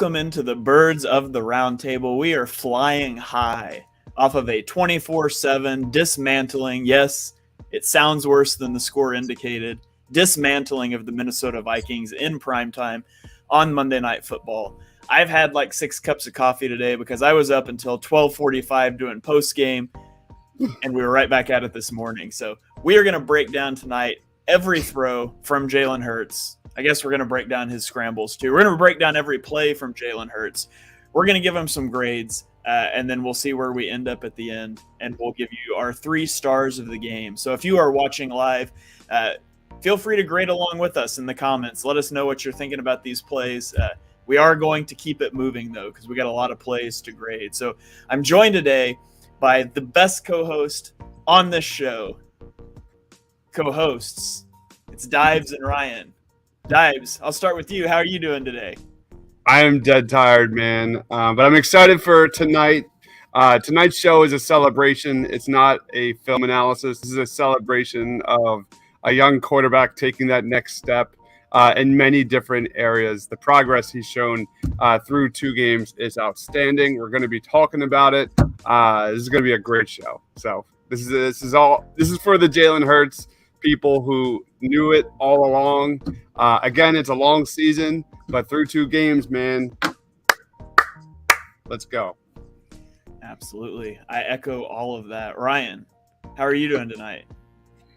Welcome into the Birds of the Roundtable. We are flying high off of a 24/7 dismantling. Yes, it sounds worse than the score indicated. Dismantling of the Minnesota Vikings in primetime on Monday Night Football. I've had like 6 cups of coffee today because I was up until 12:45 doing post game, and we were right back at it this morning. So we are going to break down tonight every throw from Jalen Hurts. I guess we're going to break down his scrambles too. We're going to break down every play from Jalen Hurts. We're going to give him some grades, and then we'll see where we end up at the end, and we'll give you our 3 stars of the game. So if you are watching live, feel free to grade along with us in the comments. Let us know what you're thinking about these plays. We are going to keep it moving, though, because we got a lot of plays to grade. So I'm joined today by the best co-host on this show. Co-hosts, it's Dives and Ryan. Dives, I'll start with you. How are you doing today? I am dead tired, man. But I'm excited for tonight. Tonight's show is a celebration. It's not a film analysis. This is a celebration of a young quarterback taking that next step in many different areas. The progress he's shown through 2 games is outstanding. We're going to be talking about it. This is going to be a great show. So this is for the Jalen Hurts people who knew it all along. Again, it's a long season, but through 2 games, man, let's go. Absolutely. I echo all of that. Ryan, how are you doing tonight?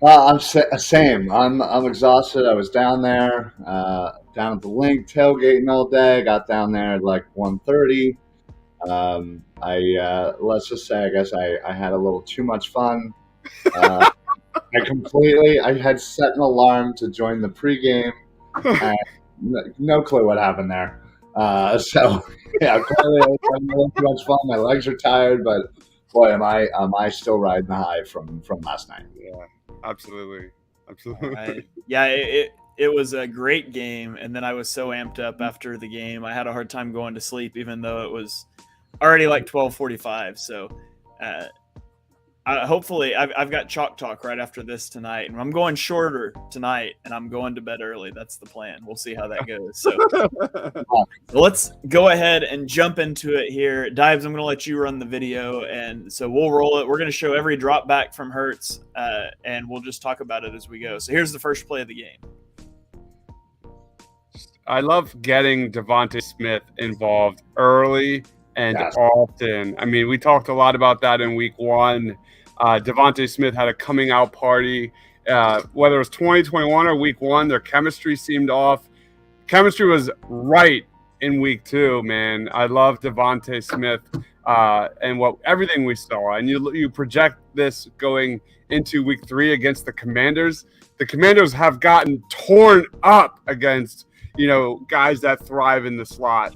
I'm same. I'm exhausted. I was down there, down at the link, tailgating all day. Got down there at like 1:30. Let's just say, I guess I had a little too much fun. I had set an alarm to join the pregame, and no clue what happened there. So yeah, clearly I was having a little too much fun. My legs are tired, but boy, am I still riding the high from last night. Yeah, absolutely. Right. Yeah, it was a great game, and then I was so amped up after the game. I had a hard time going to sleep, even though it was already like 12:45. So hopefully I've got chalk talk right after this tonight, and I'm going shorter tonight, and I'm going to bed early. That's the plan. We'll see how that goes. So let's go ahead and jump into it here. Dives, I'm going to let you run the video, and so we'll roll it. We're going to show every drop back from Hurts, and we'll just talk about it as we go. So here's the first play of the game. I love getting Devontae Smith involved early and often. I mean, we talked a lot about that in week 1. Devontae Smith had a coming out party. Whether it was 2021 or week 1, their chemistry seemed off. Chemistry was right in week 2, man. I love Devontae Smith and everything we saw. And you project this going into week 3 against the Commanders. The Commanders have gotten torn up against, guys that thrive in the slot.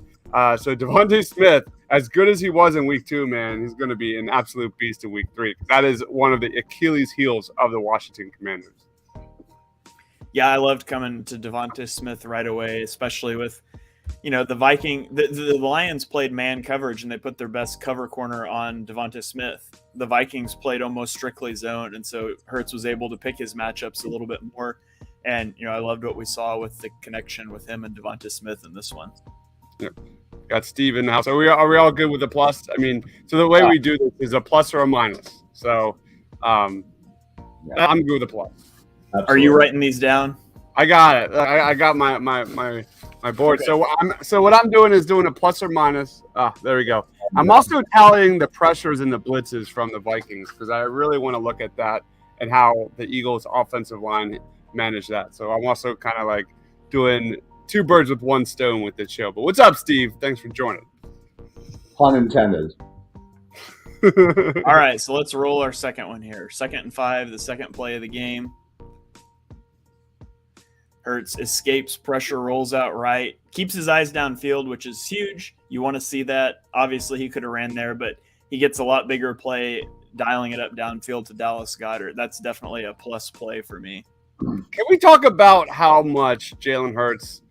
So Devontae Smith, as good as he was in week 2, man, he's going to be an absolute beast in week 3. That is one of the Achilles heels of the Washington Commanders. Yeah, I loved coming to Devontae Smith right away, especially with, the Lions played man coverage, and they put their best cover corner on Devontae Smith. The Vikings played almost strictly zone, and so Hurts was able to pick his matchups a little bit more. And, I loved what we saw with the connection with him and Devontae Smith in this one. Yep. Got Steve in the house. Are we all good with the plus? I mean, so the way we do this is a plus or a minus. So I'm good with the plus. Absolutely. Are you writing these down? I got it. I got my board. Okay. So what I'm doing is doing a plus or minus. There we go. I'm also tallying the pressures and the blitzes from the Vikings because I really want to look at that and how the Eagles' offensive line managed that. So I'm also kind of like doing 2 birds with 1 stone with this show. But what's up, Steve? Thanks for joining. Pun intended. All right, so let's roll our second one here. 2nd and 5, the second play of the game. Hurts escapes, pressure rolls out right, keeps his eyes downfield, which is huge. You want to see that. Obviously, he could have ran there, but he gets a lot bigger play dialing it up downfield to Dallas Goedert. That's definitely a plus play for me. Can we talk about how much Jalen Hurts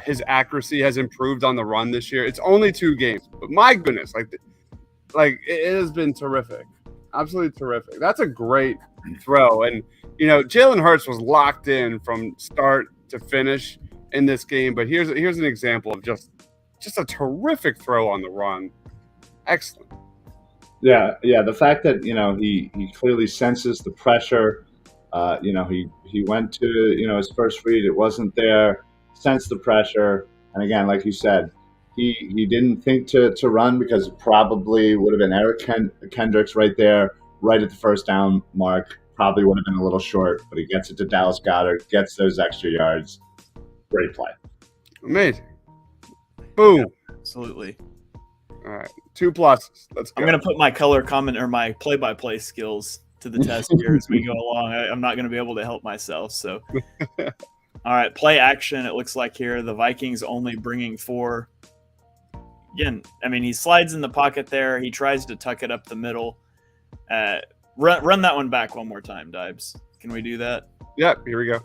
his accuracy has improved on the run this year? It's only 2 games, but my goodness, like it has been terrific, absolutely terrific. That's a great throw, and Jalen Hurts was locked in from start to finish in this game. But here's an example of just just a terrific throw on the run. Excellent. Yeah. The fact that he clearly senses the pressure. He went to his first read. It wasn't there. Sensed the pressure, and again, like you said, he didn't think to run because it probably would have been Eric Kendricks right there, right at the first down mark. Probably would have been a little short, but he gets it to Dallas Goedert, gets those extra yards. Great play. Amazing. Boom. Absolutely. All right. 2 pluses. Let's go. I'm going to put my color comment or my play-by-play skills to the test here as we go along. I'm not going to be able to help myself. So, all right, play action. It looks like here the Vikings only bringing 4. Again, I mean, he slides in the pocket there. He tries to tuck it up the middle. Run that one back one more time, Dibes. Can we do that? Yep. Here we go.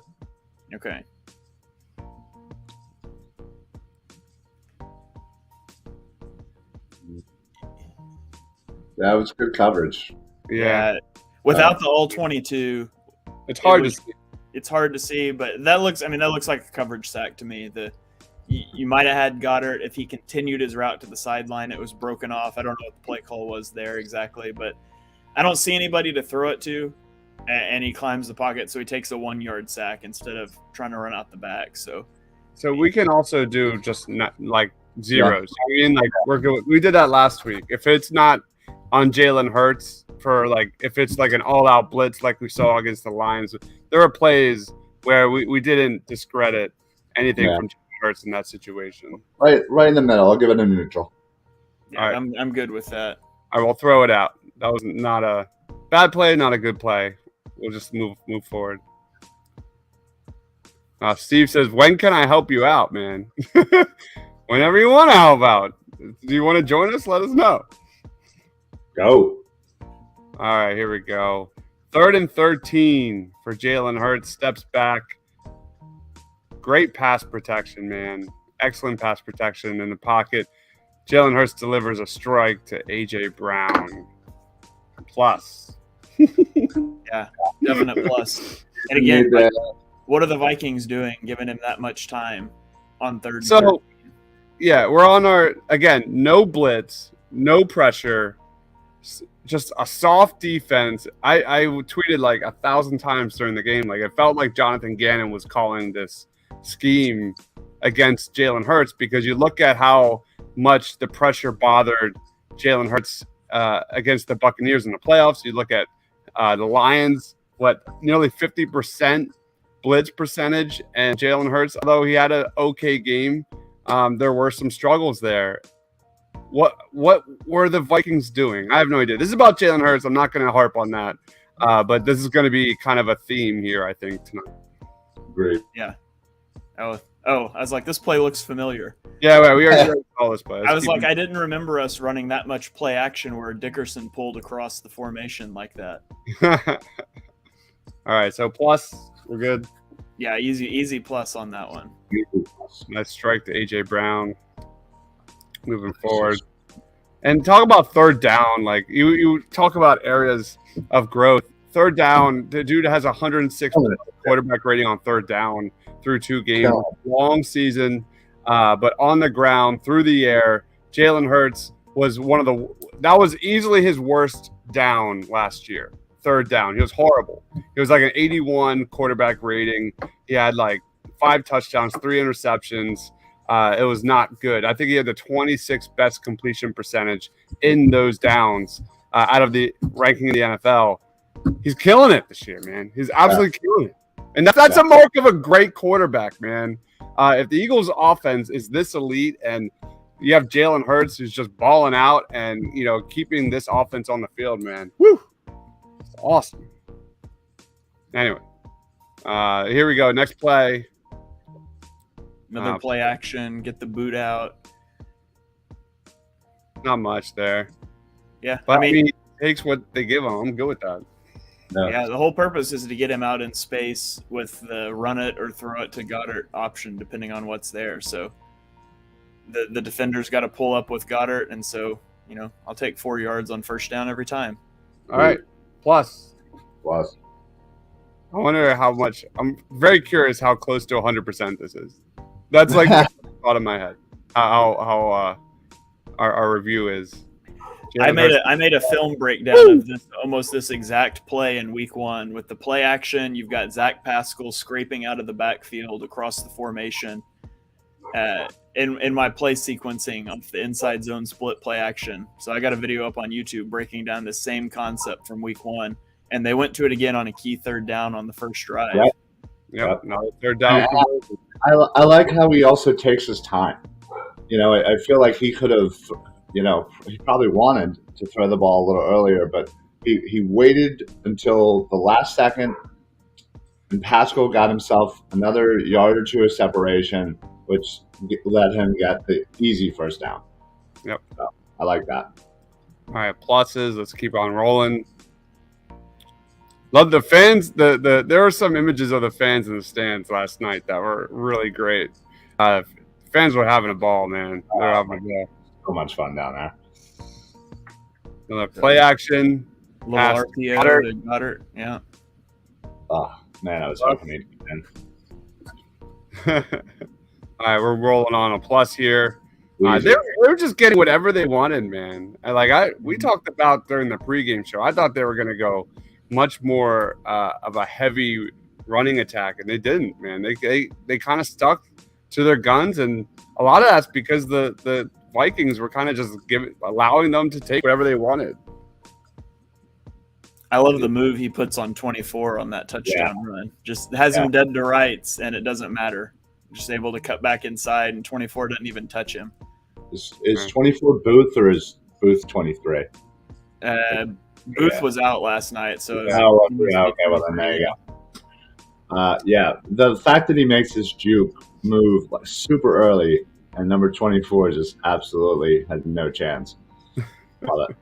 Okay. That was good coverage. Yeah. Without the all 22, It's hard to see. It's hard to see, but that looks like a coverage sack to me. You might have had Goddard if he continued his route to the sideline. It was broken off. I don't know what the play call was there exactly, but I don't see anybody to throw it to, and he climbs the pocket, so he takes a 1-yard sack instead of trying to run out the back. So we can also do just not like zeros. Yeah. I mean, like we did that last week. If it's not on Jalen Hurts for if it's like an all-out blitz like we saw against the Lions, there were plays where we didn't discredit anything from Jalen Hurts in that situation. Right in the middle. I'll give it a neutral. Yeah, right. I'm good with that. I will throw it out. That was not a bad play, not a good play. We'll just move forward. Steve says, when can I help you out, man? Whenever you want to help out. Do you want to join us? Let us know. Go. All right, here we go. 3rd and 13 for Jalen Hurts. Steps back. Great pass protection, man. Excellent pass protection in the pocket. Jalen Hurts delivers a strike to A.J. Brown. Plus. Yeah, definite plus. And again, what are the Vikings doing, giving him that much time on 3rd and 13? Yeah, we're on our, again, no blitz, no pressure, just a soft defense. I tweeted 1,000 times during the game. It felt like Jonathan Gannon was calling this scheme against Jalen Hurts because you look at how much the pressure bothered Jalen Hurts against the Buccaneers in the playoffs. You look at the Lions, nearly 50% blitz percentage, and Jalen Hurts, although he had an okay game, there were some struggles there. What were the Vikings doing? I have no idea. This is about Jalen Hurts. I'm not going to harp on that, but this is going to be kind of a theme here, I think, tonight. Great. Yeah. Oh, I was like, this play looks familiar. Yeah, well, we already saw this play. I was like, I didn't remember us running that much play action where Dickerson pulled across the formation like that. All right, so plus, we're good. Yeah, easy plus on that one. Nice strike to A.J. Brown. Moving forward. And talk about 3rd down. You talk about areas of growth. 3rd down, the dude has 106 quarterback rating on 3rd down through 2 games. Long season, but on the ground, through the air, Jalen Hurts was that was easily his worst down last year. 3rd down. He was horrible. He was an 81 quarterback rating. He had 5 touchdowns, 3 interceptions. It was not good. I think he had the 26th best completion percentage in those downs out of the ranking in the NFL. He's killing it this year, man. He's absolutely killing it. And that's a mark of a great quarterback, man. If the Eagles' offense is this elite and you have Jalen Hurts who's just balling out and, keeping this offense on the field, man, woo, it's awesome. Anyway, here we go. Next play. Another play action, get the boot out. Not much there. Yeah, but I mean, he takes what they give him. I'm good with that. No. Yeah, the whole purpose is to get him out in space with the run it or throw it to Goddard option, depending on what's there. So the defender's got to pull up with Goddard, and so I'll take 4 yards on 1st down every time. All right, plus. I wonder how much. I'm very curious how close to 100% this is. That's the thought in my head. how our review is. I made a film breakdown of this exact play in week 1 with the play action. You've got Zach Pascal scraping out of the backfield across the formation. In my play sequencing of the inside zone split play action. So I got a video up on YouTube breaking down the same concept from week 1, and they went to it again on a key third down on the first drive. Yep. Yep. No, third down. I like how he also takes his time. I feel like he could have, he probably wanted to throw the ball a little earlier, but he waited until the last second, and Pascal got himself another yard or two of separation, which let him get the easy first down. Yep. So I like that. All right, pluses. Let's keep on rolling. Love the fans. There were some images of the fans in the stands last night that were really great. Fans were having a ball, man. They're having a ball. So much fun down there. Another play action. Little RPO to Goddard. Yeah. Oh, man, I was hoping he'd get in. All right, we're rolling on a plus here. They were just getting whatever they wanted, man. We talked about during the pregame show. I thought they were going to go much more of a heavy running attack, and they didn't, man. They kind of stuck to their guns, and a lot of that's because the Vikings were kind of just allowing them to take whatever they wanted. I love the move he puts on 24 on that touchdown run. Just has him dead to rights, and it doesn't matter. Just able to cut back inside, and 24 doesn't even touch him. Is 24 Booth or is Booth 23? Booth was out last night, so okay. Well, then there you go. The fact that he makes his juke move like super early, and number 24 just absolutely has no chance. Love it.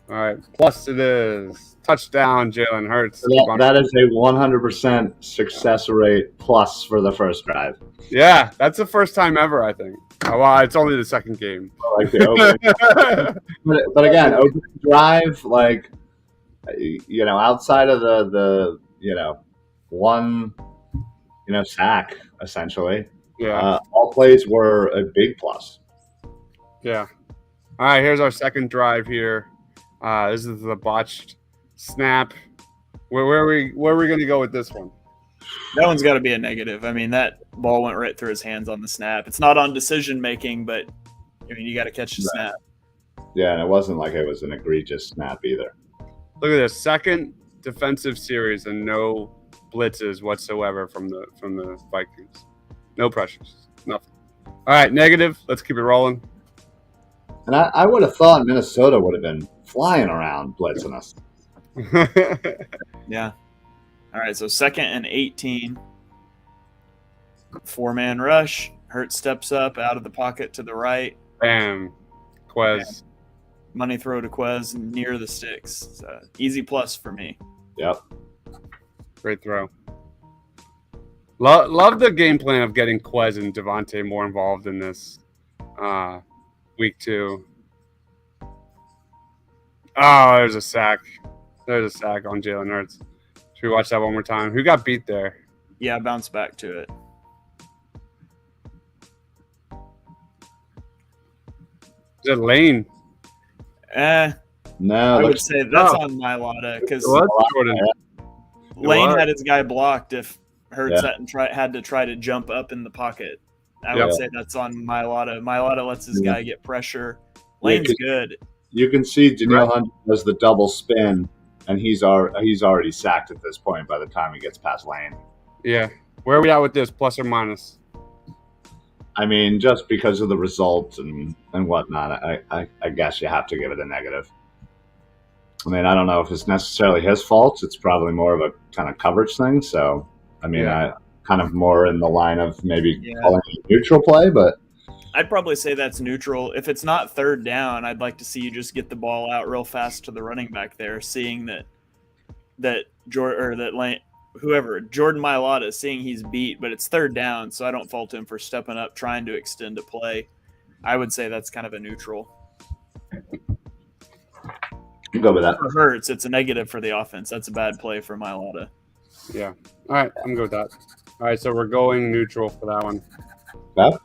All right, plus it is touchdown, Jalen Hurts. That is a 100% success rate plus for the first drive. Yeah, that's the first time ever, I think. Oh, well, it's only the second game. Like the opening. but again, opening drive, outside of the one, sack essentially. Yeah. All plays were a big plus. Yeah. All right, here's our second drive here. This is the botched snap. Where are we going to go with this one? That one's got to be a negative. I mean, that ball went right through his hands on the snap. It's not on decision making, but you got to catch the snap. Yeah, and it wasn't like it was an egregious snap either. Look at this, second defensive series and no blitzes whatsoever from the Vikings. No pressures, nothing. All right, negative. Let's keep it rolling. And I would have thought Minnesota would have been flying around blitzing us. Yeah. All right, so 2nd and 18. 4-man rush. Hurts steps up out of the pocket to the right. Bam. Quez. Money throw to Quez near the sticks. So easy plus for me. Yep. Great throw. Love the game plan of getting Quez and Devontae more involved in this week 2. Oh, there's a sack. There's a sack on Jalen Hurts. Should we watch that one more time? Who got beat there? Yeah, bounce back to it. Is it Lane? No. I would say that's on Mailata because Lane had his guy blocked if Hurts had to try to jump up in the pocket. I would say that's on Mailata. Mailata lets his guy get pressure. Lane's good. You can see Danielle Hunt does the double spin, and he's already sacked at this point by the time he gets past Lane. Yeah. Where are we at with this, plus or minus? I mean, just because of the results and whatnot, I guess you have to give it a negative. I mean, I don't know if it's necessarily his fault. It's probably more of a kind of coverage thing. So, I mean, I kind of more in the line of maybe calling it a neutral play, but I'd probably say that's neutral. If it's not third down, I'd like to see you just get the ball out real fast to the running back there, seeing that Jordan Mailata, seeing he's beat, but it's third down, so I don't fault him for stepping up, trying to extend a play. I would say that's kind of a neutral. You go with that. For Hurts, it's a negative for the offense. That's a bad play for Mailata. Yeah. All right, I'm good with that. All right, so we're going neutral for that one. Yep.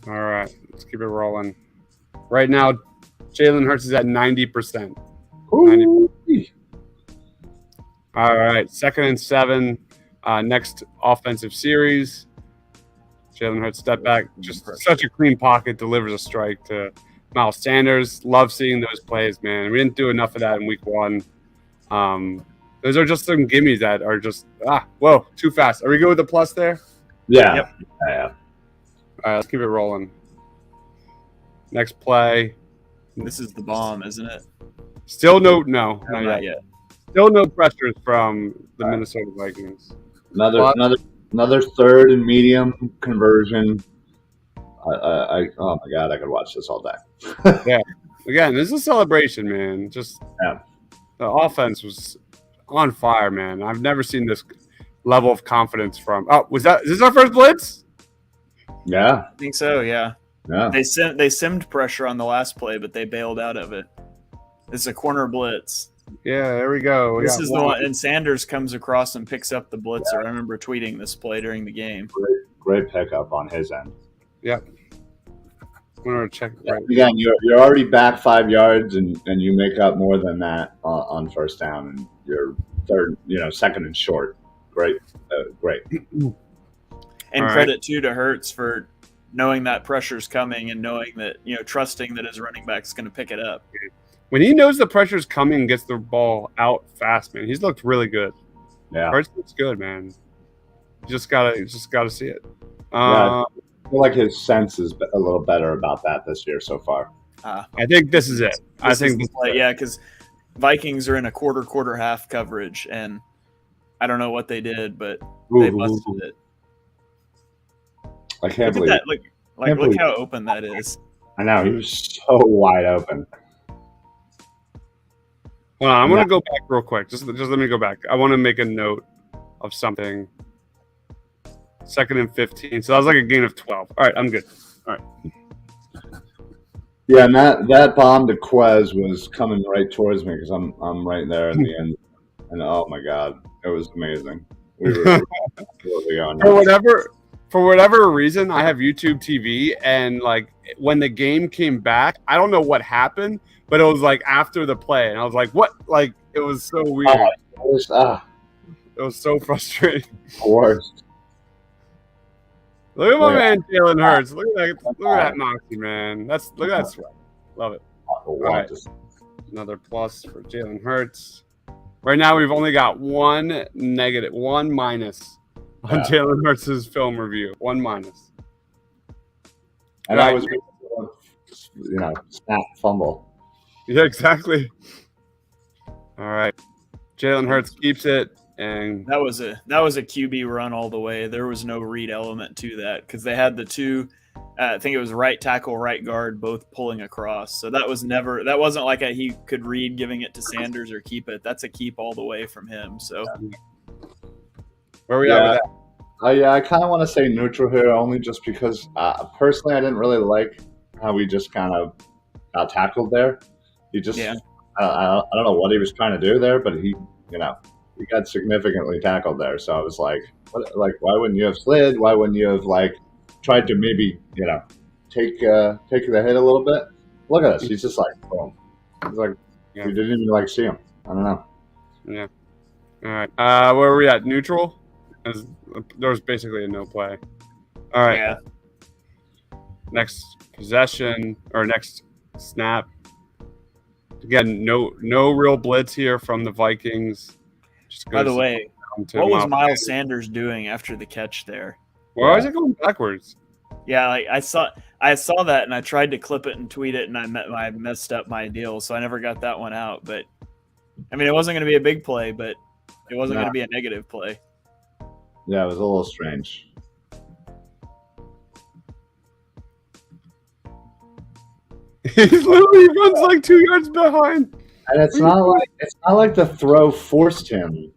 All right, let's keep it rolling. Right now, Jalen Hurts is at 90%. 90%. All right, 2nd and 7. Next offensive series. Jalen Hurts step back. Just such a clean pocket, delivers a strike to Miles Sanders. Love seeing those plays, man. We didn't do enough of that in week 1. Those are just some gimmies that are just, whoa, too fast. Are we good with the plus there? Yeah. Yep. Yeah. All right, let's keep it rolling. Next play. This is the bomb, isn't it? Still no, Not yet. Still no pressures from the Minnesota Vikings. Another 3rd and medium conversion. Oh my God, I could watch this all day. Yeah. Again, this is a celebration, man. Just the offense was on fire, man. I've never seen this level of confidence from. Is this our first blitz? Yeah. I think so, yeah. Yeah. They simmed pressure on the last play, but they bailed out of it. It's a corner blitz. Yeah, there we go. This is the one, and Sanders comes across and picks up the blitzer. I remember tweeting this play during the game. Great pickup on his end. Yep. I'm gonna check. Right. Again, you're already back 5 yards, and you make up more than that on first down, and you're 2nd and short. Great. And credit too to Hurts for knowing that pressure's coming and knowing that, trusting that his running back's going to pick it up. When he knows the pressure's coming and gets the ball out fast, man, he's looked really good. Yeah. Hurts looks good, man. You just gotta see it. I feel like his sense is a little better about that this year so far. I think this is it. Because Vikings are in a quarter half coverage, and I don't know what they did, but they busted it. I can't Look believe at that. Look how open that is. I know, he was so wide open. Hold on, I'm going to go back real quick. Just let me go back. I want to make a note of something. 2nd and 15. So that was like a gain of 12. All right, I'm good. All right. Yeah, and that bomb to Quez was coming right towards me because I'm right there in the end. And oh my God, it was amazing. We were really going For whatever reason, I have YouTube TV, and like when the game came back, I don't know what happened, but it was like after the play, and I was like, "What?" Like it was so weird. It was so frustrating. Worst. Look at my man Jalen Hurts. Look at that moxie, man. Look at that sweat. Love it. All right. Another plus for Jalen Hurts. Right now, we've only got one minus on Jalen Hurts' film review. 1 minus. And I was, snap fumble. Yeah, exactly. All right. Jalen Hurts keeps it. And that was a QB run all the way. There was no read element to that because they had the two. I think it was right tackle, right guard, both pulling across. So that wasn't like he could read giving it to Sanders or keep it. That's a keep all the way from him. So where are we at with that? I kind of want to say neutral here, only just because personally I didn't really like how we just kind of got tackled there. He just I don't know what he was trying to do there, but he got significantly tackled there. So I was like, why wouldn't you have slid? Why wouldn't you have tried to maybe, take the hit a little bit? Look at this. He's just like, boom. He's like, we didn't even see him. I don't know. Yeah. All right. Where are we at? Neutral? There was basically a no play. All right. Yeah. Next possession or next snap. Again, no real blitz here from the Vikings. By the way, what was Miles Sanders doing after the catch there? Why is it going backwards? Yeah, I saw that, and I tried to clip it and tweet it, and I messed up my deal, so I never got that one out. But I mean, it wasn't going to be a big play, but it wasn't going to be a negative play. Yeah, it was a little strange. He literally runs like 2 yards behind. And it's not like the throw forced him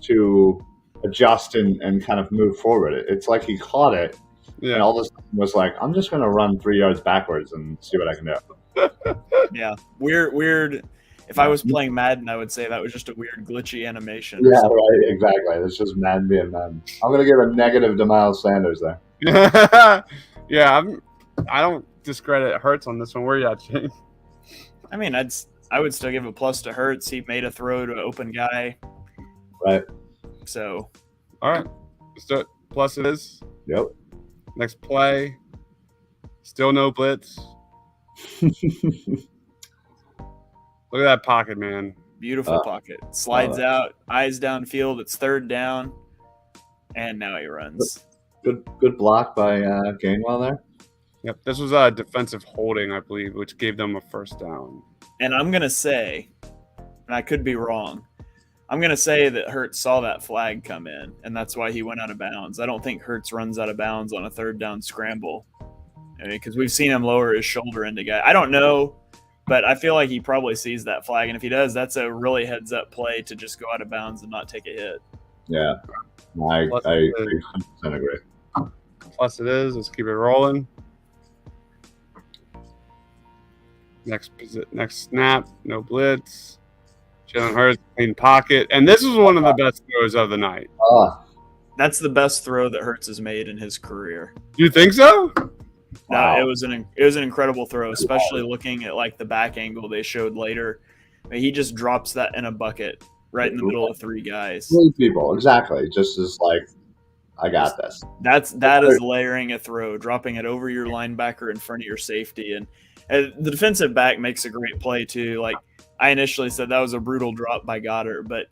to adjust and kind of move forward. It's like he caught it, and all this was like, I'm just going to run 3 yards backwards and see what I can do. Yeah, weird. If I was playing Madden, I would say that was just a weird glitchy animation. Yeah, right. Exactly. It's just Madden being Madden. I'm going to give a negative to Miles Sanders there. Yeah, I don't discredit Hurts on this one. Where you at, Shane? I mean, I would still give a plus to Hurts. He made a throw to an open guy. Right. So. All right. Let's do it. Plus it is. Yep. Next play. Still no blitz. Look at that pocket, man. Beautiful pocket. Slides out, eyes downfield. It's third down. And now he runs. Good block by Gainwell there. Yep. This was a defensive holding, I believe, which gave them a first down. And I'm going to say, and I could be wrong, I'm going to say that Hurts saw that flag come in, and that's why he went out of bounds. I don't think Hurts runs out of bounds on a third down scramble. Because we've seen him lower his shoulder into guy. I don't know, but I feel like he probably sees that flag. And if he does, that's a really heads-up play to just go out of bounds and not take a hit. Yeah. I 100% agree. Plus it is. Let's keep it rolling. Next snap. No blitz. Jalen Hurts, clean pocket. And this was one of the best throws of the night. That's the best throw that Hurts has made in his career. You think so? Wow. It was an incredible throw, especially looking at like the back angle they showed later. I mean, he just drops that in a bucket right in the middle of three guys. 3 people, exactly. Just as like, I got this. That is layering a throw, dropping it over your linebacker in front of your safety, and the defensive back makes a great play too. Like I initially said, that was a brutal drop by Goddard, but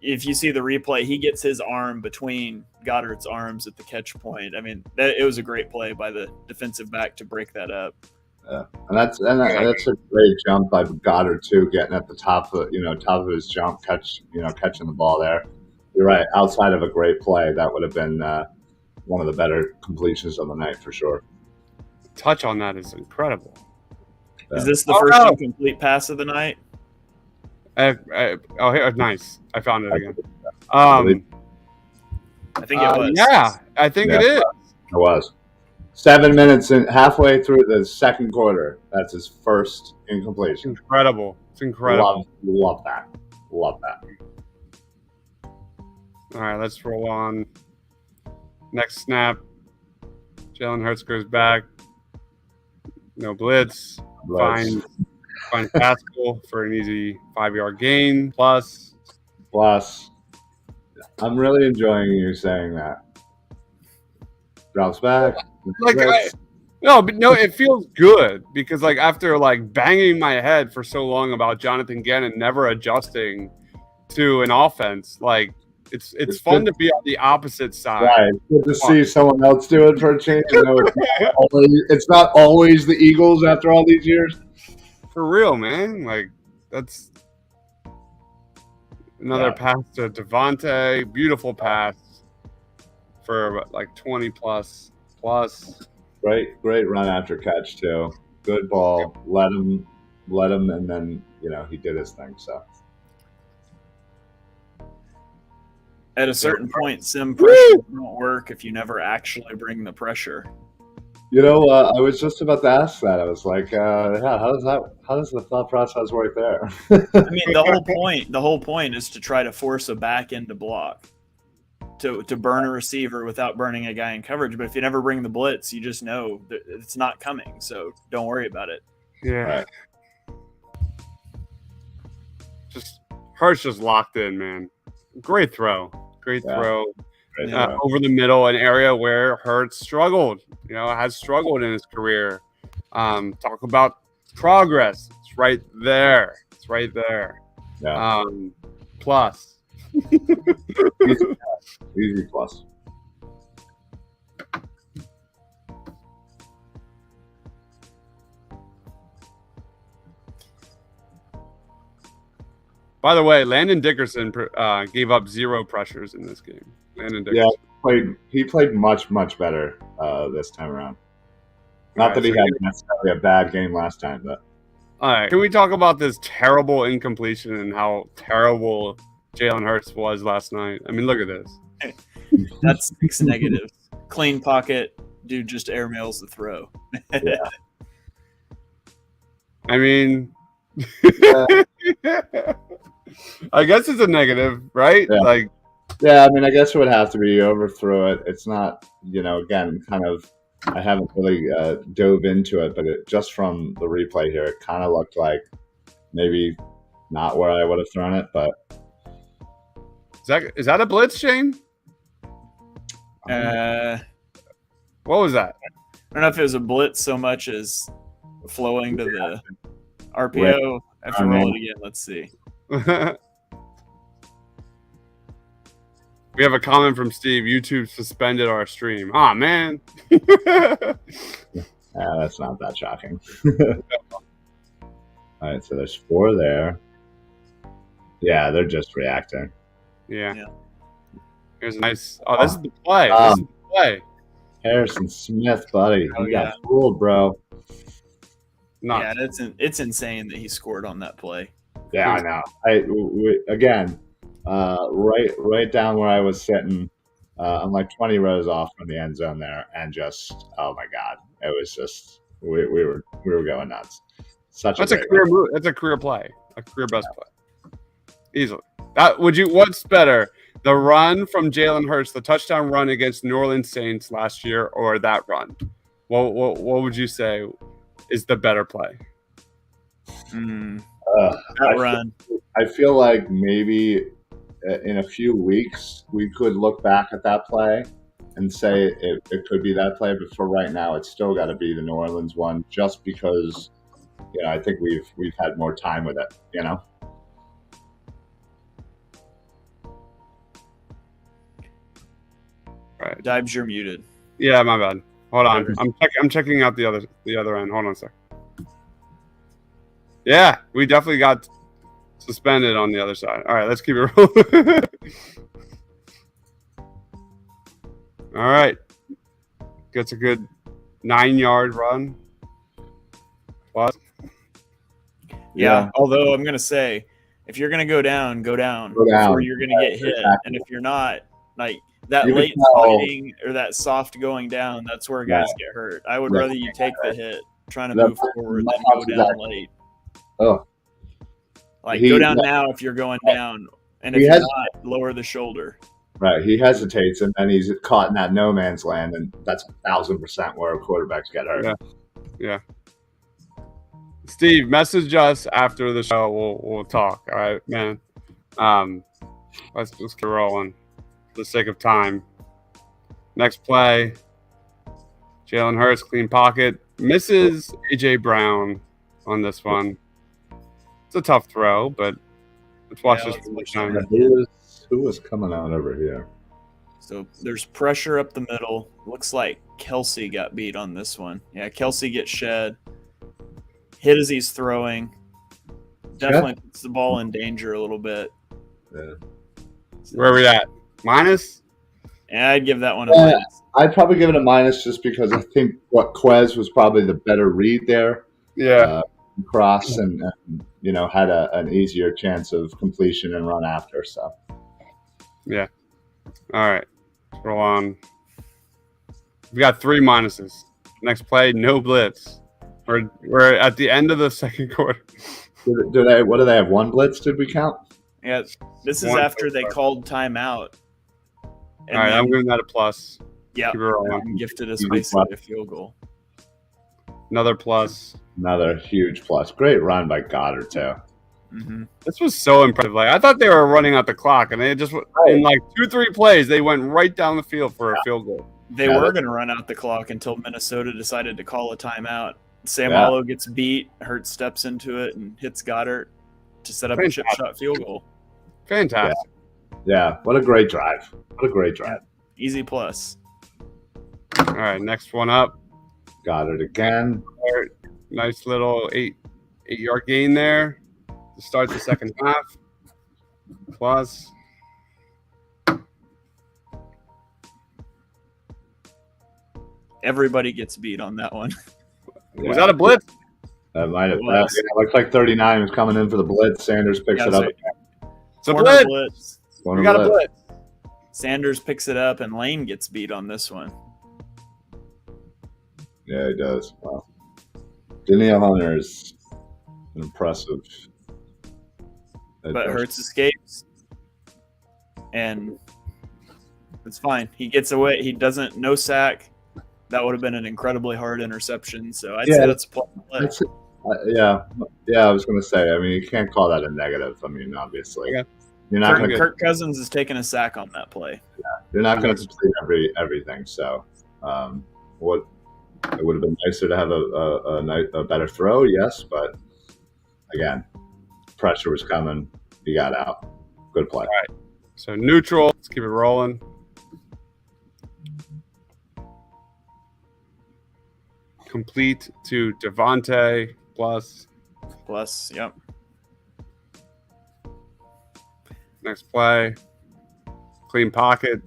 if you see the replay, he gets his arm between Goddard's arms at the catch point. I mean, it was a great play by the defensive back to break that up. Yeah, and that's a great jump by Goddard too, getting at the top of his jump, catching the ball there. You're right. Outside of a great play, that would have been one of the better completions of the night for sure. Touch on that is incredible. Yeah. Is this the first incomplete pass of the night? Nice. I found it again. I think it was. Yeah, I think it is. It was. 7 minutes and halfway through the second quarter. That's his first incompletion. Incredible. It's incredible. Love that. All right, let's roll on. Next snap. Jalen Hurts goes back. No blitz. Finds Pascal for an easy 5-yard gain. Plus. I'm really enjoying you saying that. Drops back. It feels good because like after like banging my head for so long about Jonathan Gannon never adjusting to an offense, like it's fun to be on the opposite side. Right. Good to see someone else do it for a change. It's not always the Eagles after all these years. For real, man. Like that's another pass to Devontae. Beautiful pass for like 20 plus. Great run after catch too. Good ball. Let him, and then he did his thing. So at a certain point, sim pressure won't work if you never actually bring the pressure. I was just about to ask that. I was like, how does the thought process work there? I mean, the whole point is to try to force a back end to block, to burn a receiver without burning a guy in coverage. But if you never bring the blitz, you just know that it's not coming. So don't worry about it. Yeah. Right. Hurts just locked in, man. Great throw. Over the middle, an area where Hurts struggled. Has struggled in his career. Talk about progress. It's right there. Yeah. Plus. Easy plus. By the way, Landon Dickerson gave up 0 pressures in this game. Landon Dickerson. Yeah, he played much, much better this time around. Not that he had necessarily a bad game last time, but. All right. Can we talk about this terrible incompletion and how terrible Jalen Hurts was last night? I mean, look at this. That's 6 negatives. Clean pocket. Dude just airmails the throw. Yeah. I mean, I guess it's a negative, right? Yeah. I mean, I guess it would have to be. You overthrew it. It's not, again, kind of I haven't really dove into it, but just from the replay here, it kind of looked like maybe not where I would have thrown it, but Is that a blitz, Shane? I What was that? don't know if it was a blitz so much as flowing to the RPO. I have to roll it again. Let's see. We have a comment from Steve. YouTube suspended our stream. Ah, man. that's not that shocking. All right, so there's 4 there. Yeah, they're just reacting. Yeah. Here's a nice. Oh, this is the play. This is the play. Harrison Smith, buddy. Oh, You got fooled, bro. Nuts. Yeah, it's insane that he scored on that play. Yeah, I know. Again, right down where I was sitting. I'm like 20 rows off from the end zone there, and just oh my god, it was just we were going nuts. That's a career move. That's a career play, a career best play, easily. What's better, the run from Jalen Hurts, the touchdown run against New Orleans Saints last year, or that run? What would you say is the better play? That run. I feel like maybe in a few weeks we could look back at that play and say it could be that play, but for right now it's still got to be the New Orleans one, just because I think we've had more time with it. Right. Dibes, you're muted. Yeah, my bad. Hold on. I'm checking out the other end. Hold on a sec. Yeah, we definitely got suspended on the other side. All right, let's keep it rolling. All right. Gets a good 9-yard run. Plus. Yeah, although I'm going to say, if you're going to go down before you're going to get hit. Exactly. And if you're not, like that late sliding or that soft going down, that's where guys get hurt. I would rather you take the hit trying to move forward than go down late. Oh. Go down now if you're going down, and if you're not, lower the shoulder. Right. He hesitates, and then he's caught in that no man's land, and that's 1,000% where quarterbacks get hurt. Yeah. Steve, message us after the show. We'll talk. All right, man. Let's just get rolling for the sake of time. Next play. Jalen Hurts, clean pocket. Misses A.J. Brown on this one. It's a tough throw, but let's watch this one more time. Who was coming out over here? So there's pressure up the middle. Looks like Kelsey got beat on this one. Yeah, Kelsey gets shed. Hit as he's throwing. Definitely puts the ball in danger a little bit. Yeah. Where are we at? Minus? Yeah, I'd give that one a minus. I'd probably give it a minus just because I think Quez was probably the better read there. Yeah. Cross and had an easier chance of completion and run after. So. Yeah. All right. Roll on. We got 3 minuses. Next play, no blitz. We're at the end of the second quarter. What do they have? 1 blitz? Did we count? Yeah. This is after they called timeout. All right, I'm giving that a plus. Yeah. Gifted us basically a field goal. Another plus. Another huge plus. Great run by Goddard too. Mm-hmm. This was so impressive. Like, I thought they were running out the clock, and they just in like 2-3 plays they went right down the field for a field goal. They were going to run out the clock until Minnesota decided to call a timeout. Samalo gets beat. Hurts steps into it and hits Goddard to set up a chip shot field goal. Fantastic. Yeah. What a great drive. Easy plus. All right, next one up. Goddard again. Nice little 8-yard gain there to start the second half. Plus. Everybody gets beat on that one. Was that a blitz? That might have. It looks like 39 was coming in for the blitz. Sanders picks it up. It's a blitz. We got a blitz. Sanders picks it up, and Lane gets beat on this one. Yeah, he does. Wow. Danielle Hunter is an impressive. But Hurts escapes, and it's fine. He gets away. He doesn't. No sack. That would have been an incredibly hard interception. So I'd Yeah. say that's a play. That's, yeah. I was going to say. I mean, you can't call that a negative. I mean, obviously, Okay. you're not going to. Kirk Cousins is taking a sack on that play. You're not going to complete everything. So, what it would have been nicer to have a better throw, yes, but again, pressure was coming. He got out. Good play. All right. So neutral. Let's keep it rolling. Complete to Devontae plus. Plus, yep. Next play. Clean pocket.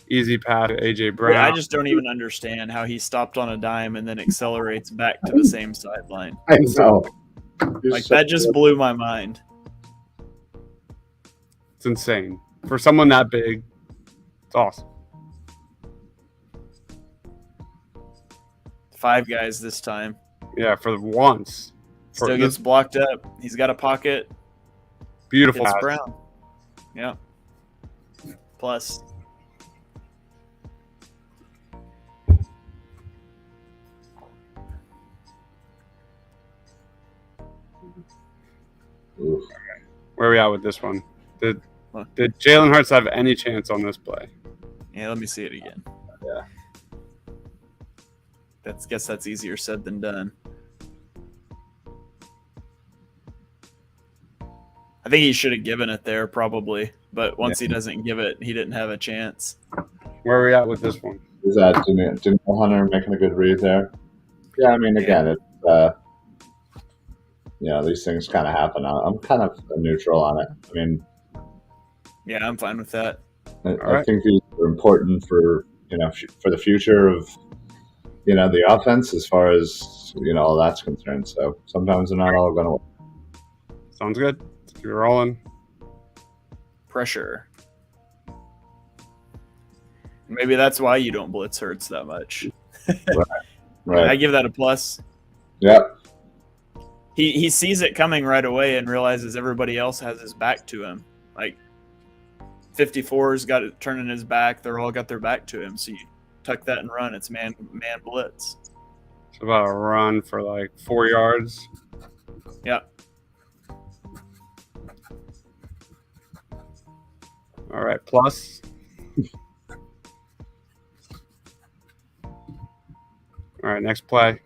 Easy pass to AJ Brown. I just don't even understand how he stopped on a dime and then accelerates back to the same sideline. I know. That just blew my mind. It's insane. For someone that big, it's awesome. 5 guys this time. Yeah, for once. Still gets blocked up. He's got a pocket. Beautiful. It's Brown. Yeah. Plus. Oof. Where are we at with this one? Did Jalen Hurts have any chance on this play? Yeah, let me see it again. Yeah. Guess that's easier said than done. I think he should have given it there probably, but once he doesn't give it, he didn't have a chance. Where are we at with this one? Is that Daniel Hunter making a good read there? Yeah, I mean, again, it's these things kind of happen. I'm kind of neutral on it. I mean, yeah, I'm fine with that. I think these are important for for the future of the offense as far as all that's concerned. So sometimes they're not all going to work. Sounds good. Let's keep it rolling. Pressure. Maybe that's why you don't blitz Hurts that much. Right. I give that a plus. Yep. He sees it coming right away and realizes everybody else has his back to him. Like 54's got it turning his back. They're all got their back to him. So you tuck that and run. It's man blitz. It's about a run for like 4 yards. Yeah. All right, plus. All right, next play.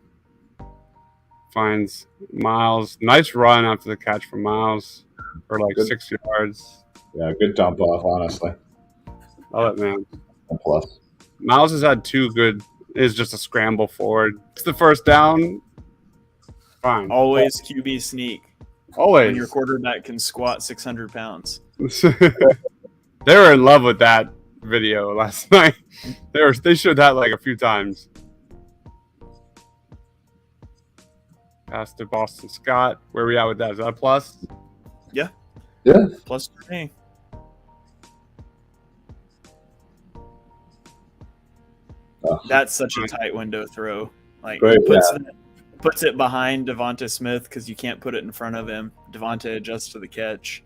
Finds Miles. Nice run after the catch from Miles for like 6 yards. Yeah, good dump off, honestly. Love it, man. A plus. Miles has had 2 good. Is just a scramble forward. It's the first down. Fine. Always QB sneak. Always. When your quarterback can squat 600 pounds. They were in love with that video last night. They showed that like a few times. Pass to Boston Scott. Where are we at with that? Is that a plus? Yeah. Yeah. Plus for me. Oh. That's such a tight window throw. Like Great, puts it behind Devonta Smith because you can't put it in front of him. Devonta adjusts to the catch.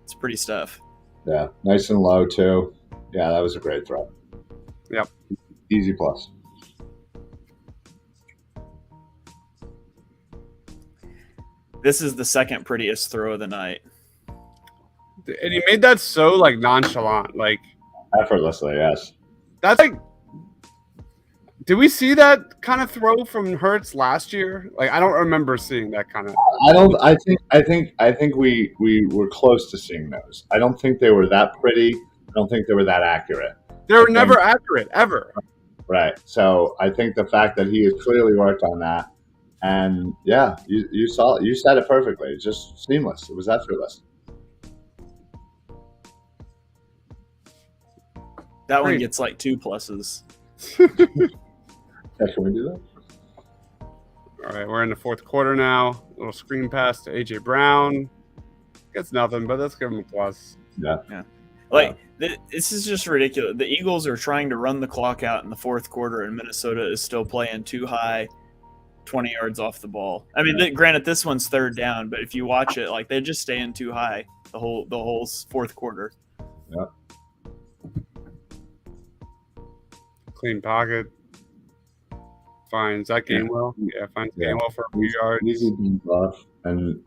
It's pretty stuff. Yeah, nice and low too. Yeah, that was a great throw. Yep. Easy plus. This is the second prettiest throw of the night. And he made that so like nonchalant, like Effortlessly, yes. that's like. Did we see that kind of throw from Hurts last year? Like I don't remember seeing that kind of. I think we were close to seeing those. I don't think they were that pretty. I don't think they were that accurate. They were never accurate ever. Right. So I think the fact that he has clearly worked on that, and yeah, you said it perfectly. It's just seamless. It was effortless. That one gets like 2 pluses. Yeah, can we do that? All right, we're in the fourth quarter now. Little screen pass to AJ Brown. Gets nothing, but let's give him a plus. Yeah. Like this is just ridiculous. The Eagles are trying to run the clock out in the fourth quarter, and Minnesota is still playing too high, 20 yards off the ball. I mean, granted, this one's third down, but if you watch it, like they're just staying too high the whole fourth quarter. Yeah. Clean pocket. finds that Gainwell. Yeah, finds Yeah. Gainwell for a few yards. Easy being off, and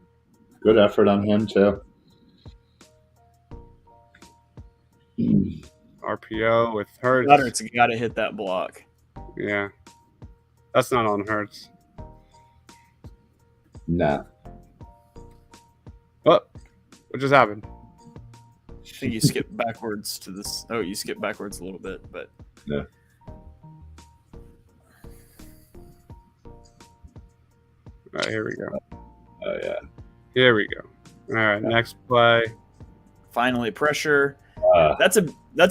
good effort on him too. RPO with Hurts. Goddard's got to hit that block. Yeah, that's not on Hurts. Nah. What just happened? I think you skip backwards to this. Oh, you skip backwards a little bit, but Yeah. All right, here we go. Oh yeah. Here we go. All right, next play. finally pressure. That's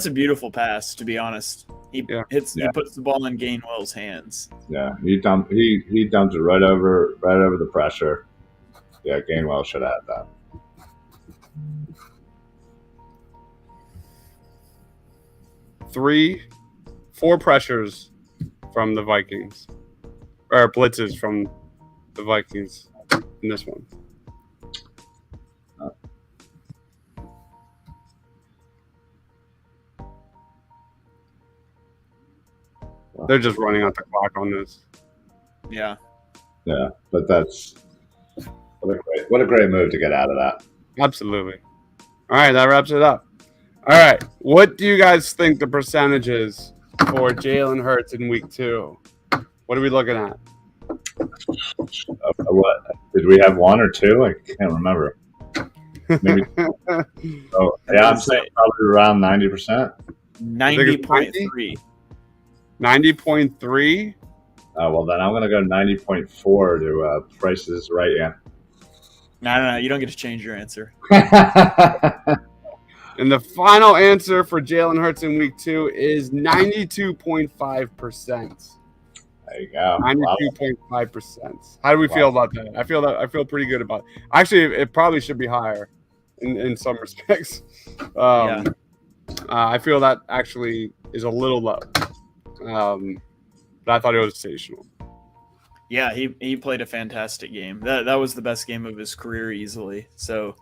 a beautiful pass, to be honest. He puts the ball in Gainwell's hands. Yeah, he dumped it right over the pressure. Yeah, Gainwell should have had that. Four pressures from the Vikings, or blitzes from the Vikings in this one. They're just running out the clock on this. Yeah. Yeah, but that's what a great move to get out of that. Absolutely. All right, that wraps it up. All right, what do you guys think the percentage is for Jalen Hurts in Week 2? What are we looking at? What did we have, 1 or 2? I can't remember. Maybe. I'm saying probably around 90%. 90.3. 90.3. Well, then I'm gonna go 90.4 to Price's Right. Yeah. No, you don't get to change your answer. And the final answer for Jalen Hurts in Week 2 is 92.5%. There you go. 92.5%. How do we feel about that? I feel pretty good about it. Actually, it probably should be higher in some respects. I feel that actually is a little low. But I thought it was sensational. Yeah, he played a fantastic game. That was the best game of his career easily. So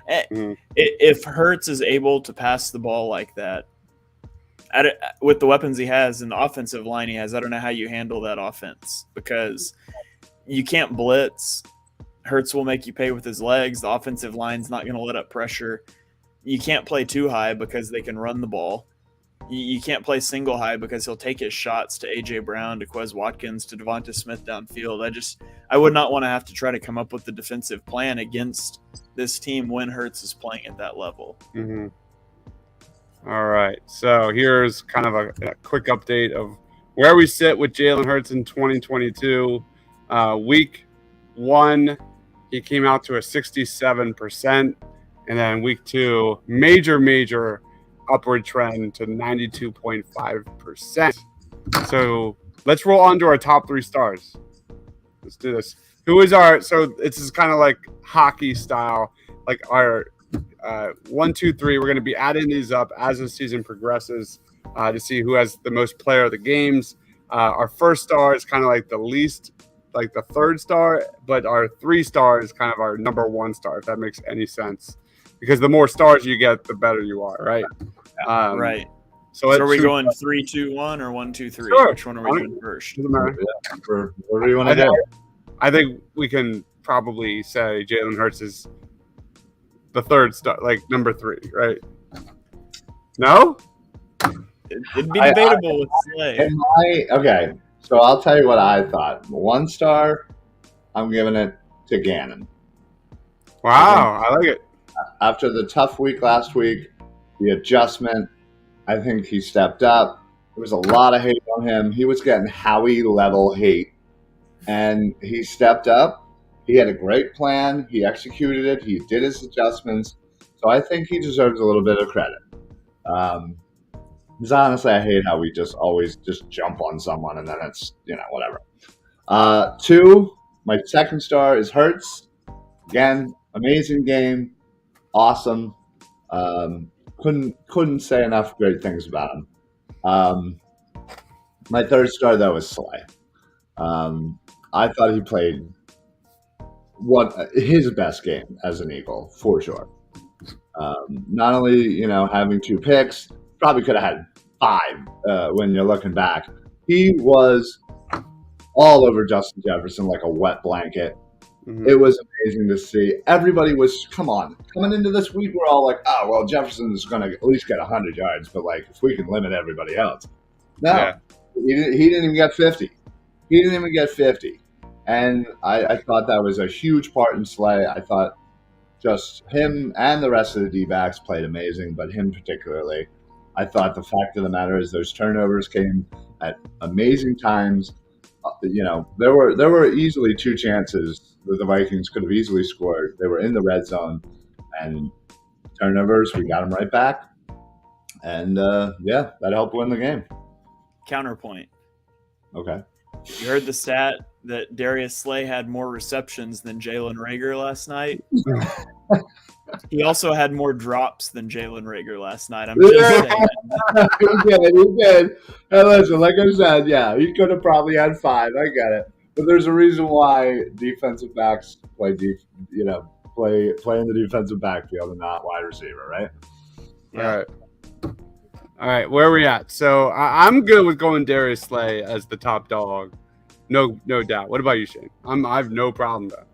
if Hurts is able to pass the ball like that, with the weapons he has and the offensive line he has, I don't know how you handle that offense, because you can't blitz. Hurts will make you pay with his legs. The offensive line's not going to let up pressure. You can't play too high because they can run the ball. You can't play single high because he'll take his shots to A.J. Brown, to Quez Watkins, to Devonta Smith downfield. I would not want to have to try to come up with the defensive plan against this team when Hurts is playing at that level. Mm-hmm. All right. So here's kind of a quick update of where we sit with Jalen Hurts in 2022. Week 1, he came out to a 67%. And then week 2, major upward trend to 92.5%. So let's roll on to our top 3 stars. Let's do this. So this is kind of like hockey style, like our 1, 2, 3. We're going to be adding these up as the season progresses to see who has the most player of the games. Our first star is kind of like the least, like the third star, but our 3 star is kind of our number 1 star, if that makes any sense. Because the more stars you get, the better you are, right? Right. So are we going 3, 2, 1 or 1, 2, 3? Sure. Which one are we doing first? Whatever you want to do. I think we can probably say Jalen Hurts is the third star, like number 3, right? No? It'd be debatable with Slay. Okay, so I'll tell you what I thought. 1 star, I'm giving it to Gannon. Wow, I like it. After the tough week last week, the adjustment, I think he stepped up. There was a lot of hate on him. He was getting Howie level hate, and he stepped up. He had a great plan. He executed it. He did his adjustments. So I think he deserves a little bit of credit. Because honestly, I hate how we just always just jump on someone and then it's, whatever. 2, my second star is Hurts. Again, amazing game. Awesome. Couldn't say enough great things about him. My third star, though, is Slay. I thought he played his best game as an Eagle, for sure. Not only, having 2 picks, probably could have had 5 when you're looking back. He was all over Justin Jefferson like a wet blanket. Mhm. It was amazing to see. Everybody was, come on, coming into this week, we're all like, oh, well, Jefferson is going to at least get 100 yards, but like, if we can limit everybody else. No, Yeah. he didn't even get 50. He didn't even get 50. And I thought that was a huge part in Slay. I thought just him and the rest of the D-backs played amazing, but him particularly. I thought the fact of the matter is those turnovers came at amazing times. There were easily two chances that the Vikings could have easily scored. They were in the red zone, and turnovers, we got them right back. And that helped win the game. Counterpoint. Okay. You heard the stat that Darius Slay had more receptions than Jalen Reagor last night. He also had more drops than Jalen Reagor last night. I'm just saying. He did. Hey, listen, like I said, yeah, he could have probably had 5. I get it, but there's a reason why defensive backs play in the defensive backfield and not wide receiver, right? Yeah. All right. Where are we at? So I'm good with going Darius Slay as the top dog. No doubt. What about you, Shane? I have no problem though.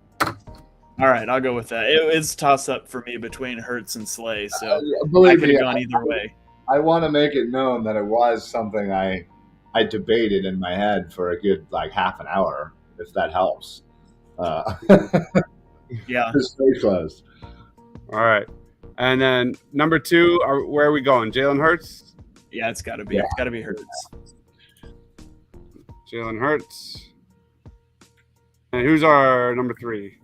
All right, I'll go with that. It's toss up for me between Hurts and Slay, so Believe I could me, have gone either way. I want to make it known that it was something I debated in my head for a good half an hour, if that helps. Yeah. It's very close. All right. And then number 2, where are we going? Jalen Hurts? Yeah, it's got to be. Yeah. It's got to be Hurts. Jalen Hurts. And who's our number 3?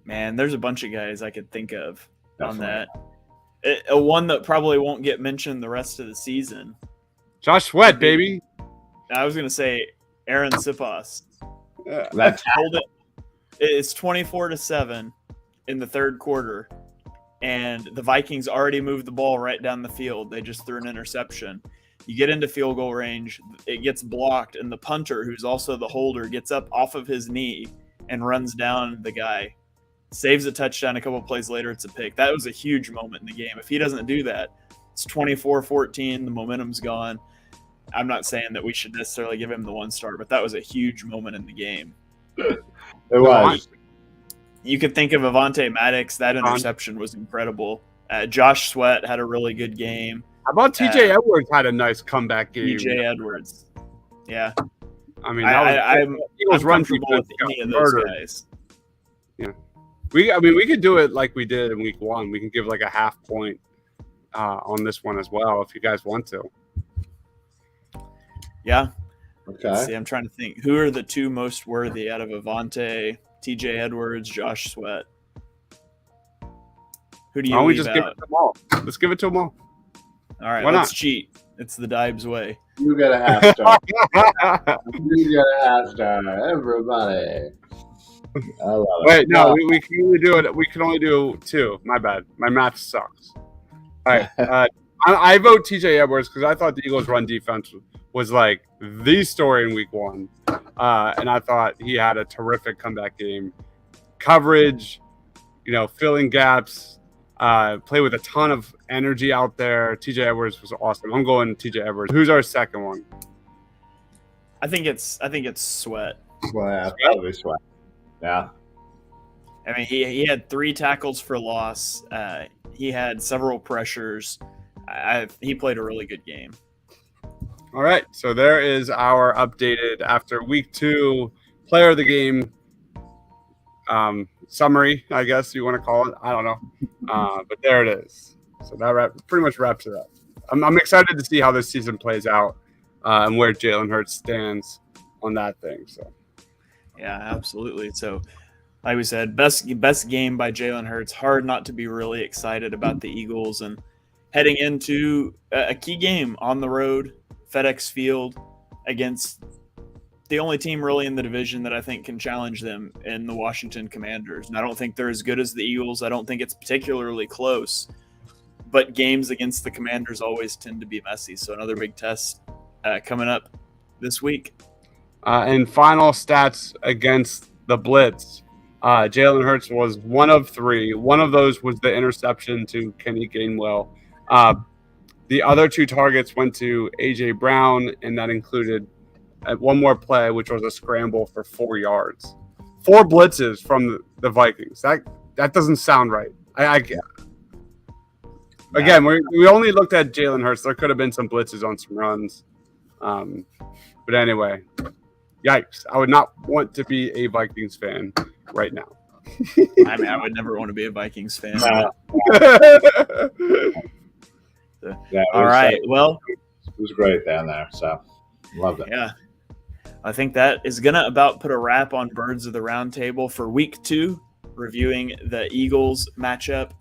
Man, there's a bunch of guys I could think of on Definitely. that. A one that probably won't get mentioned the rest of the season. Josh Sweat, baby. I was going to say Aaron Siposs. That's Hold it. It's 24-7 in the third quarter, and the Vikings already moved the ball right down the field. They just threw an interception. You get into field goal range, it gets blocked, and the punter, who's also the holder, gets up off of his knee and runs down the guy. Saves a touchdown. A couple of plays later, it's a pick. That was a huge moment in the game. If he doesn't do that, it's 24-14. The momentum's gone. I'm not saying that we should necessarily give him the 1 star, but that was a huge moment in the game. It was. You could think of Avonte Maddox. That interception was incredible. Josh Sweat had a really good game. How about TJ Edwards had a nice comeback game? TJ Edwards. Yeah. I mean, I'm run comfortable with any of those guys. Yeah. We could do it like we did in week 1. We can give a half point on this one as well if you guys want to. Yeah. Okay. Let's see, I'm trying to think. Who are the 2 most worthy out of Avonte, TJ Edwards, Josh Sweat? Who do you leave just out? give it to them all? Let's give it to them all. All right, Why let's not? cheat. It's the Dibes way. You get a half star. You get a half star. Everybody. I love it. Wait, no, we can only do it. We can only do 2. My bad. My math sucks. All right. I vote TJ Edwards because I thought the Eagles' run defense was the story in week 1. And I thought he had a terrific comeback game. Coverage, filling gaps, play with a ton of energy out there. TJ Edwards was awesome. I'm going TJ Edwards. Who's our second one? I think it's Sweat. Well, yeah, probably Sweat. Yeah. I mean, he had 3 tackles for loss. He had several pressures. He played a really good game. All right, so there is our updated after week 2 player of the game summary, I guess you want to call it. I don't know, but there it is. So that pretty much wraps it up. I'm excited to see how this season plays out and where Jalen Hurts stands on that thing. So yeah, absolutely. So, like we said, best game by Jalen Hurts. Hard not to be really excited about the Eagles and heading into a key game on the road. FedEx Field against the only team really in the division that I think can challenge them in the Washington Commanders. And I don't think they're as good as the Eagles. I don't think it's particularly close. But games against the Commanders always tend to be messy. So another big test coming up this week. And final stats against the Blitz. Jalen Hurts was 1 of 3. One of those was the interception to Kenny Gainwell. The other 2 targets went to A.J. Brown, and that included one more play, which was a scramble for 4 yards. 4 blitzes from the Vikings. That doesn't sound right. Again, we only looked at Jalen Hurts. There could have been some blitzes on some runs. But anyway, yikes. I would not want to be a Vikings fan right now. I mean, I would never want to be a Vikings fan. All right. Well, it was great down there. So loved it. Yeah. I think that is going to about put a wrap on Birds of the Roundtable for week 2, reviewing the Eagles matchup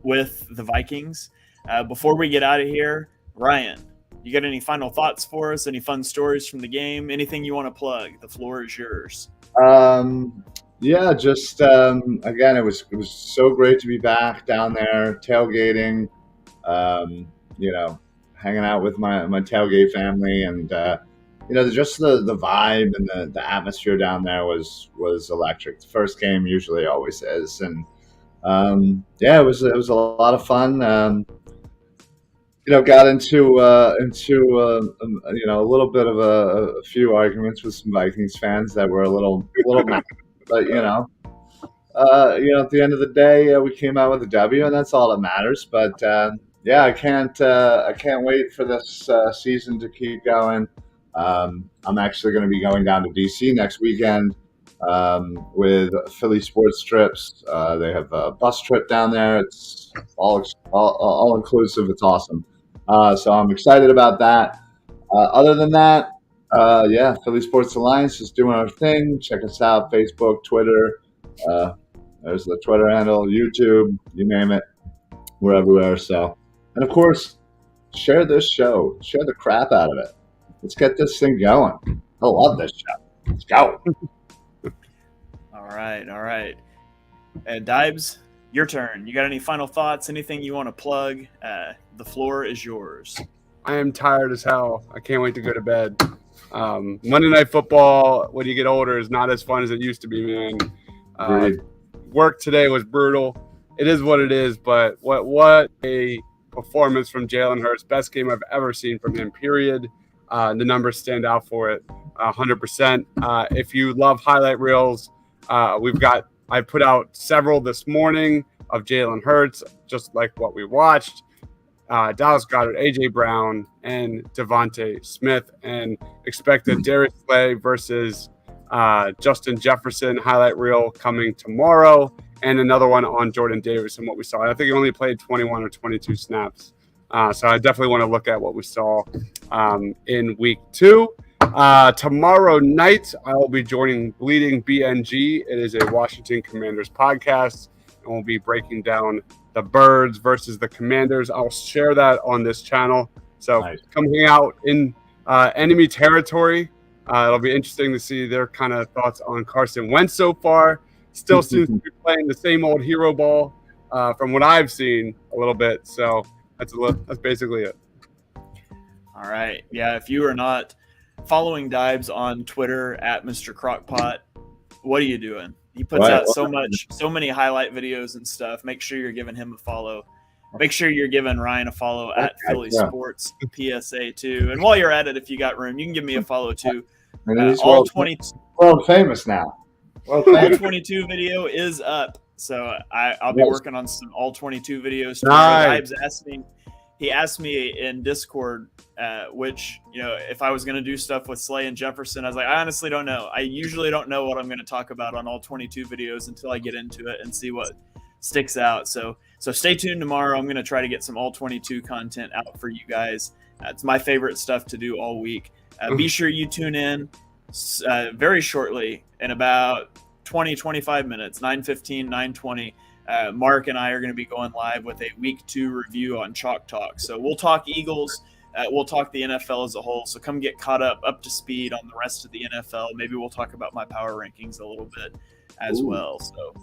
with the Vikings. Before we get out of here, Ryan, you got any final thoughts for us? Any fun stories from the game? Anything you want to plug? The floor is yours. Yeah, just again, it was so great to be back down there tailgating. Hanging out with my tailgate family, and just the vibe and the atmosphere down there was electric. The first game usually always is, and it was a lot of fun. Got into a little bit of a few arguments with some Vikings fans that were a little mad, but at the end of the day, we came out with a W, and that's all that matters. But I can't wait for this season to keep going. I'm actually going to be going down to DC next weekend with Philly Sports Trips. They have a bus trip down there. It's all inclusive. It's awesome. So I'm excited about that. Other than that, Philly Sports Alliance is doing our thing. Check us out: Facebook, Twitter. There's the Twitter handle, YouTube, you name it. We're everywhere. So, and of course, share this show. Share the crap out of it. Let's get this thing going. I love this show. Let's go. All right. Dibes, your turn. You got any final thoughts? Anything you want to plug? The floor is yours. I am tired as hell. I can't wait to go to bed. Monday Night Football, when you get older, is not as fun as it used to be, man. Work today was brutal. It is what it is, but what a performance from Jalen Hurts. Best game I've ever seen from him, period. The numbers stand out for it 100%. If you love highlight reels, I put out several this morning of Jalen Hurts, just like what we watched. Dallas Goedert, A.J. Brown, and Devontae Smith, and expected Darius Slay versus Justin Jefferson highlight reel coming tomorrow, and another one on Jordan Davis and what we saw. I think he only played 21 or 22 snaps. So I definitely want to look at what we saw in week 2. Tomorrow night, I will be joining Bleeding BNG. It is a Washington Commanders podcast, and we'll be breaking down the Birds versus the Commanders. I'll share that on this channel. So Come hang out in enemy territory. It'll be interesting to see their kind of thoughts on Carson Wentz so far. Still seems to be playing the same old hero ball from what I've seen a little bit. So that's basically it. All right. Yeah, if you are not following Dibes on Twitter at Mr. Crockpot, what are you doing? He puts out so many highlight videos and stuff. Make sure you're giving him a follow. Make sure you're giving Ryan a follow at Philly Sports PSA too. And while you're at it, if you got room, you can give me a follow too. All 22 world famous now. All 22 video is up, so I'll be working on some all 22 videos. Nice. He asked me in Discord, which, if I was going to do stuff with Slay and Jefferson, I was like, I honestly don't know. I usually don't know what I'm going to talk about on all 22 videos until I get into it and see what sticks out. So stay tuned tomorrow. I'm going to try to get some all 22 content out for you guys. It's my favorite stuff to do all week. Be sure you tune in very shortly in about 20-25 minutes, 9:15, 9:20. Mark and I are going to be going live with a week 2 review on Chalk Talk. So we'll talk Eagles. We'll talk the NFL as a whole. So come get caught up to speed on the rest of the NFL. Maybe we'll talk about my power rankings a little bit as well. So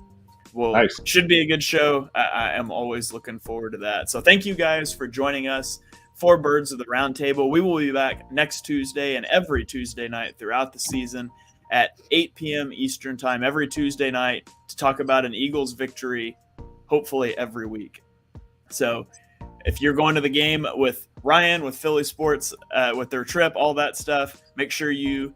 should be a good show. I am always looking forward to that. So thank you guys for joining us for Birds of the Roundtable. We will be back next Tuesday and every Tuesday night throughout the season at 8 p.m. Eastern time every Tuesday night to talk about an Eagles victory, hopefully every week. So if you're going to the game with Ryan, with Philly Sports, with their trip, all that stuff, make sure you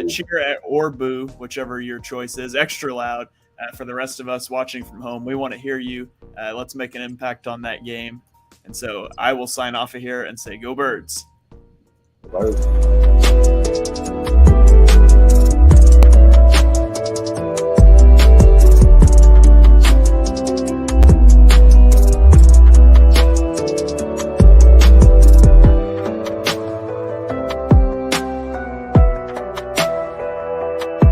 cheer at or boo, whichever your choice is, extra loud. For the rest of us watching from home, we want to hear you. Let's make an impact on that game. And so I will sign off of here and say, go Birds. Birds.